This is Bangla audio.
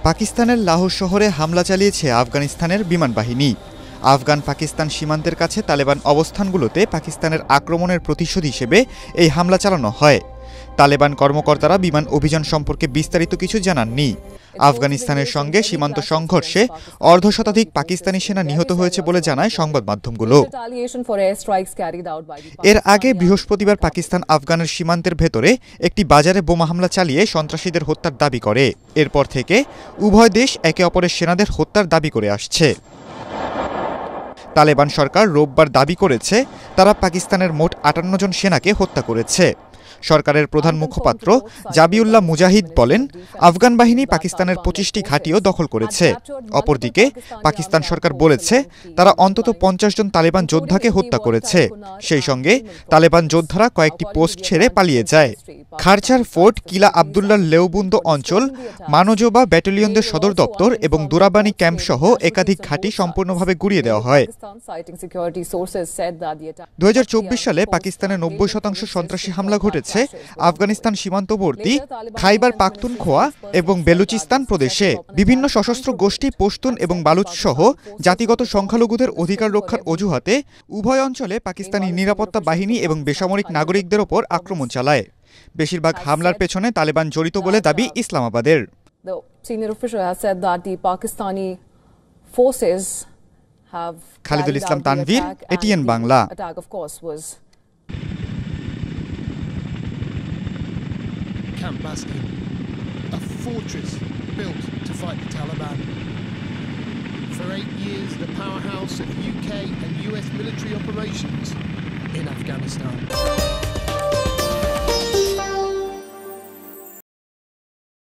পাকিস্তানের লাহোর শহরে হামলা চালিয়েছে আফগানিস্তানের বিমান বাহিনী। আফগান পাকিস্তান সীমান্তের কাছে তালেবান অবস্থানগুলোতে পাকিস্তানের আক্রমণের প্রতিশোধ হিসেবে এই হামলা চালানো হয়। তালেবান কর্মকর্তারা বিমান অভিযান সম্পর্কে বিস্তারিত কিছু জানাননি। আফগানিস্তানের সঙ্গে সীমান্ত সংঘর্ষে অর্ধশতাধিক পাকিস্তানি সেনা নিহত হয়েছে বলে জানায় সংবাদ মাধ্যমগুলো। এর আগে বৃহস্পতিবার পাকিস্তান আফগানের সীমান্তের ভেতরে একটি বাজারে বোমা হামলা চালিয়ে সন্ত্রাসীদের হত্যার দাবি করে। এরপর থেকে উভয় দেশ একে অপরের সেনাদের হত্যার দাবি করে আসছে। তালেবান সরকার রোববার দাবি করেছে তারা পাকিস্তানের মোট ৫৮ জন সেনাকে হত্যা করেছে। সরকারের প্রধান মুখপাত্র জাবিউল্লাহ মুজাহিদ বলেন, আফগান বাহিনী পাকিস্তানের ২৫টি ঘাঁটিও দখল করেছে। অপরদিকে পাকিস্তান সরকার বলেছে তারা অন্তত ৫০ জন তালেবান যোদ্ধাকে হত্যা করেছে। সেই সঙ্গে তালেবান যোদ্ধারা কয়েকটি পোস্ট ছেড়ে পালিয়ে যায়। খারচার ফোর্ট, কিলা আবদুল্লাহ লেউবুন্দ অঞ্চল, মানজোবা ব্যাটালিয়নদের সদর দপ্তর এবং দুরাবানি ক্যাম্প সহ একাধিক ঘাঁটি সম্পূর্ণভাবে গুঁড়িয়ে দেওয়া হয়। ২০২৪ সালে পাকিস্তানে ৯০% সন্ত্রাসী হামলা ঘটেছে আফগানিস্তান সীমান্তবর্তী খাইবার পাখতুনখোয়া এবং বেলুচিস্তান প্রদেশে। বিভিন্ন সশস্ত্র গোষ্ঠী পশতুন এবং বালুচ সহ জাতিগত সংখ্যালঘুদের অধিকার রক্ষার অজুহাতে উভয় অঞ্চলে পাকিস্তানি নিরাপত্তা বাহিনী এবং বেসামরিক নাগরিকদের ওপর আক্রমণ চালায়। বেশিরভাগ হামলার পেছনে তালেবান জড়িত বলে দাবি ইসলামাবাদের। Khalidul Islam Tanvir, ATN Bangla. Camp Bastion, a fortress built to fight the Taliban. For 8 years, the powerhouse of UK and US military operations in Afghanistan.